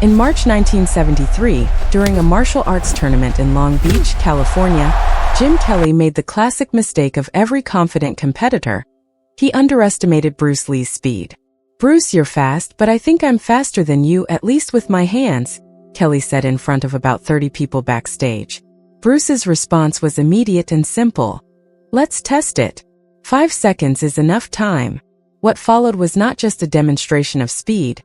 In March 1973, during a martial arts tournament in Long Beach, California, Jim Kelly made the classic mistake of every confident competitor. He underestimated Bruce Lee's speed. "Bruce, you're fast, but I think I'm faster than you, at least with my hands," Kelly said in front of about 30 people backstage. Bruce's response was immediate and simple. "Let's test it. 5 seconds is enough time." What followed was not just a demonstration of speed,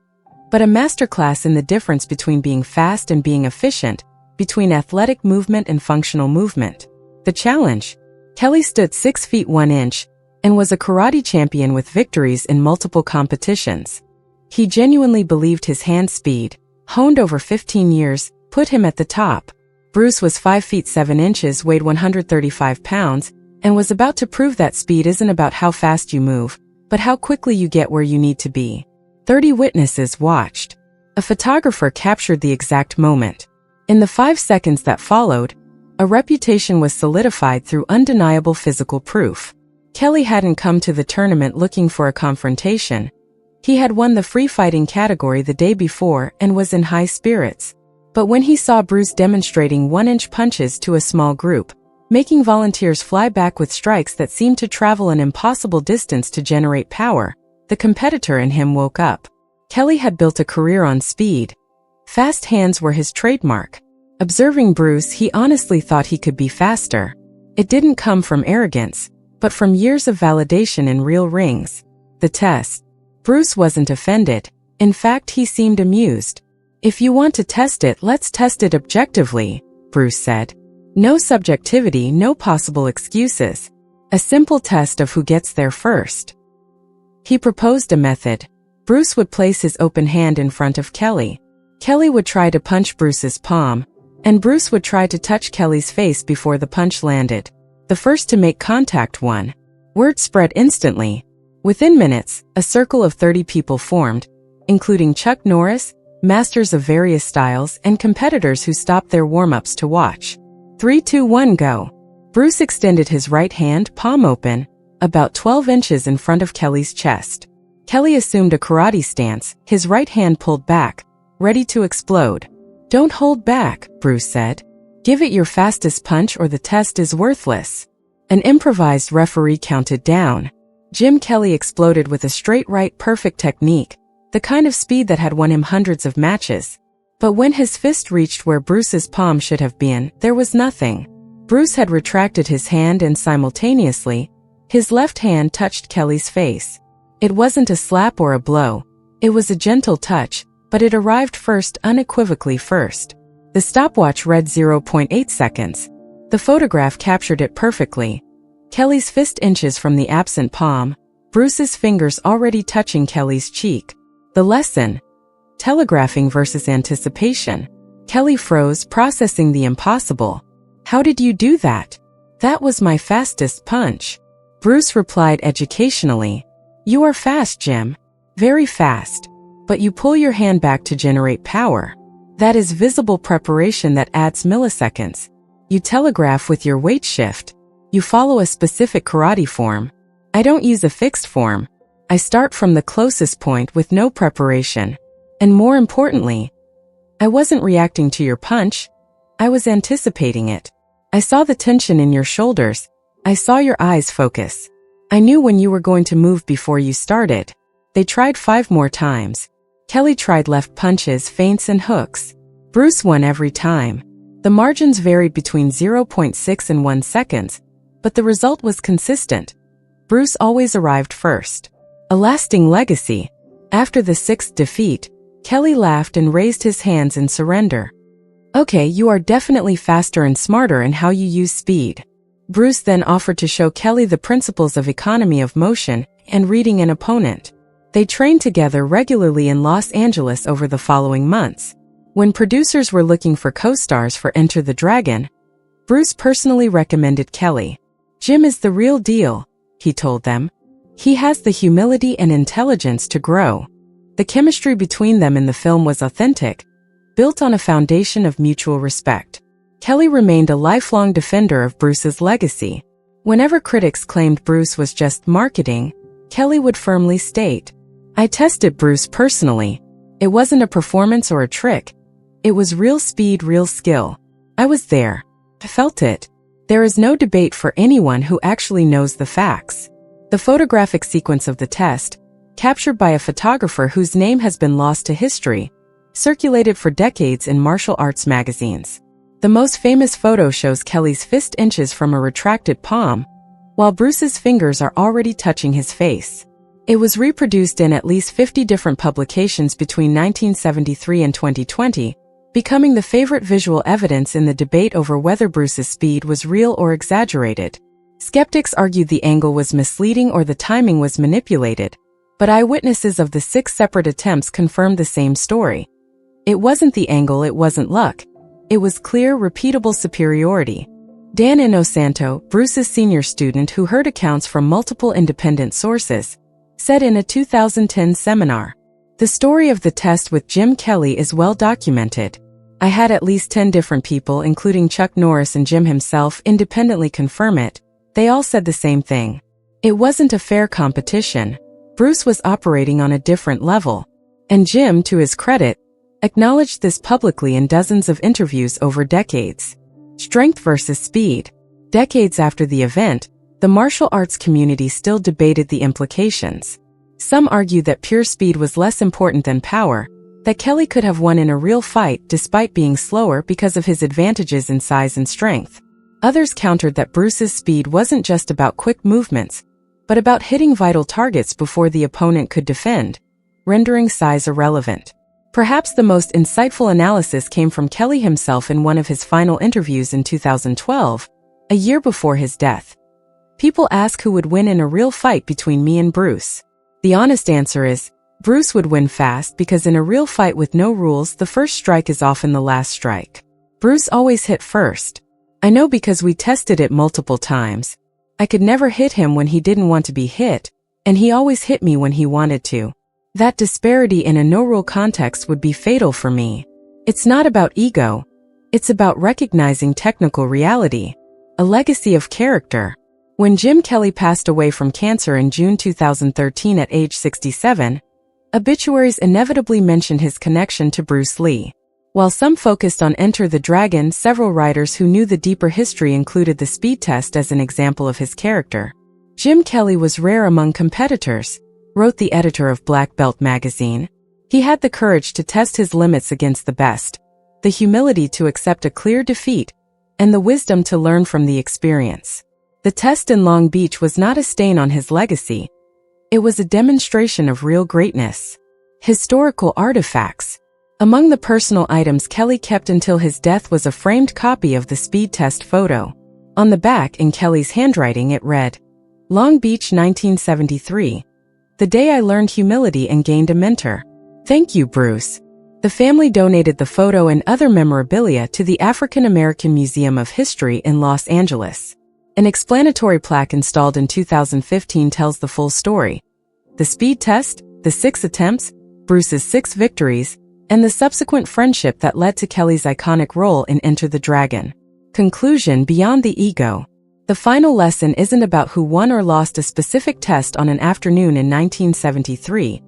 but a masterclass in the difference between being fast and being efficient, between athletic movement and functional movement. The challenge? Kelly stood 6 feet 1 inch and was a karate champion with victories in multiple competitions. He genuinely believed his hand speed, honed over 15 years, put him at the top. Bruce was 5 feet 7 inches, weighed 135 pounds, and was about to prove that speed isn't about how fast you move, but how quickly you get where you need to be. 30 witnesses watched. A photographer captured the exact moment. In the 5 seconds that followed, a reputation was solidified through undeniable physical proof. Kelly hadn't come to the tournament looking for a confrontation. He had won the free fighting category the day before and was in high spirits. But when he saw Bruce demonstrating 1-inch punches to a small group, making volunteers fly back with strikes that seemed to travel an impossible distance to generate power, the competitor in him woke up. Kelly had built a career on speed. Fast hands were his trademark. Observing Bruce, he honestly thought he could be faster. It didn't come from arrogance, but from years of validation in real rings. The test. Bruce wasn't offended. In fact, he seemed amused. "If you want to test it, let's test it objectively," Bruce said. "No subjectivity, no possible excuses. A simple test of who gets there first." He proposed a method. Bruce would place his open hand in front of Kelly. Kelly would try to punch Bruce's palm, and Bruce would try to touch Kelly's face before the punch landed. The first to make contact won. Word spread instantly. Within minutes, a circle of 30 people formed, including Chuck Norris, masters of various styles, and competitors who stopped their warm-ups to watch. 3, 2, 1, go. Bruce extended his right hand, palm open, about 12 inches in front of Kelly's chest. Kelly assumed a karate stance, his right hand pulled back, ready to explode. "Don't hold back," Bruce said. "Give it your fastest punch or the test is worthless." An improvised referee counted down. Jim Kelly exploded with a straight right, perfect technique, the kind of speed that had won him hundreds of matches. But when his fist reached where Bruce's palm should have been, there was nothing. Bruce had retracted his hand and simultaneously, his left hand touched Kelly's face. It wasn't a slap or a blow. It was a gentle touch, but it arrived first, unequivocally first. The stopwatch read 0.8 seconds. The photograph captured it perfectly. Kelly's fist inches from the absent palm, Bruce's fingers already touching Kelly's cheek. The lesson: telegraphing versus anticipation. Kelly froze, processing the impossible. "How did you do that?" "That was my fastest punch." Bruce replied educationally. "You are fast, Jim. Very fast. But you pull your hand back to generate power. That is visible preparation that adds milliseconds. You telegraph with your weight shift. You follow a specific karate form. I don't use a fixed form. I start from the closest point with no preparation. And more importantly, I wasn't reacting to your punch. I was anticipating it. I saw the tension in your shoulders. I saw your eyes focus. I knew when you were going to move before you started." They tried 5 more times. Kelly tried left punches, feints, and hooks. Bruce won every time. The margins varied between 0.6 and 1 seconds, but the result was consistent. Bruce always arrived first. A lasting legacy. After the 6th defeat, Kelly laughed and raised his hands in surrender. "Okay, you are definitely faster and smarter in how you use speed." Bruce then offered to show Kelly the principles of economy of motion and reading an opponent. They trained together regularly in Los Angeles over the following months. When producers were looking for co-stars for Enter the Dragon, Bruce personally recommended Kelly. "Jim is the real deal," he told them. "He has the humility and intelligence to grow." The chemistry between them in the film was authentic, built on a foundation of mutual respect. Kelly remained a lifelong defender of Bruce's legacy. Whenever critics claimed Bruce was just marketing, Kelly would firmly state, "I tested Bruce personally. It wasn't a performance or a trick. It was real speed, real skill. I was there. I felt it. There is no debate for anyone who actually knows the facts. The photographic sequence of the test, captured by a photographer whose name has been lost to history, circulated for decades in martial arts magazines. The most famous photo shows Kelly's fist inches from a retracted palm, while Bruce's fingers are already touching his face. It was reproduced in at least 50 different publications between 1973 and 2020, becoming the favorite visual evidence in the debate over whether Bruce's speed was real or exaggerated. Skeptics argued the angle was misleading or the timing was manipulated, but eyewitnesses of the 6 separate attempts confirmed the same story. It wasn't the angle, it wasn't luck. It was clear, repeatable superiority. Dan Inosanto, Bruce's senior student who heard accounts from multiple independent sources, said in a 2010 seminar, "The story of the test with Jim Kelly is well documented. I had at least 10 different people, including Chuck Norris and Jim himself, independently confirm it. They all said the same thing. It wasn't a fair competition. Bruce was operating on a different level." And Jim, to his credit, acknowledged this publicly in dozens of interviews over decades. Strength versus speed. Decades after the event, the martial arts community still debated the implications. Some argued that pure speed was less important than power, that Kelly could have won in a real fight despite being slower because of his advantages in size and strength. Others countered that Bruce's speed wasn't just about quick movements, but about hitting vital targets before the opponent could defend, rendering size irrelevant. Perhaps the most insightful analysis came from Kelly himself in one of his final interviews in 2012, a year before his death. "People ask who would win in a real fight between me and Bruce. The honest answer is, Bruce would win fast because in a real fight with no rules, the first strike is often the last strike. Bruce always hit first. I know because we tested it multiple times. I could never hit him when he didn't want to be hit, and he always hit me when he wanted to. That disparity in a no-rule context would be fatal for me. It's not about ego. It's about recognizing technical reality, a legacy of character." When Jim Kelly passed away from cancer in June 2013 at age 67, obituaries inevitably mentioned his connection to Bruce Lee. While some focused on Enter the Dragon, several writers who knew the deeper history included the speed test as an example of his character. "Jim Kelly was rare among competitors," wrote the editor of Black Belt magazine. "He had the courage to test his limits against the best, the humility to accept a clear defeat, and the wisdom to learn from the experience." The test in Long Beach was not a stain on his legacy. It was a demonstration of real greatness. Historical artifacts. Among the personal items Kelly kept until his death was a framed copy of the speed test photo. On the back, in Kelly's handwriting, it read, "Long Beach 1973. The day I learned humility and gained a mentor. Thank you, Bruce." The family donated the photo and other memorabilia to the African American Museum of History in Los Angeles. An explanatory plaque installed in 2015 tells the full story. The speed test, the 6 attempts, Bruce's 6 victories, and the subsequent friendship that led to Kelly's iconic role in Enter the Dragon. Conclusion: beyond the ego. The final lesson isn't about who won or lost a specific test on an afternoon in 1973.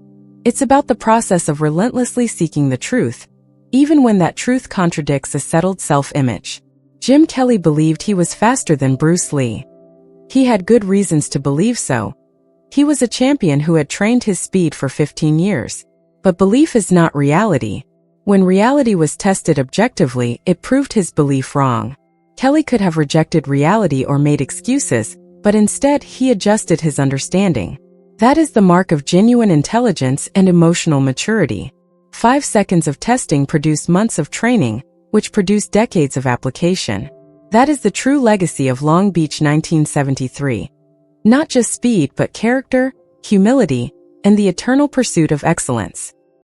It's about the process of relentlessly seeking the truth, even when that truth contradicts a settled self-image. Jim Kelly believed he was faster than Bruce Lee. He had good reasons to believe so. He was a champion who had trained his speed for 15 years. But belief is not reality. When reality was tested objectively, it proved his belief wrong. Kelly could have rejected reality or made excuses, but instead he adjusted his understanding. That is the mark of genuine intelligence and emotional maturity. 5 seconds of testing produced months of training, which produced decades of application. That is the true legacy of Long Beach 1973. Not just speed, but character, humility, and the eternal pursuit of excellence.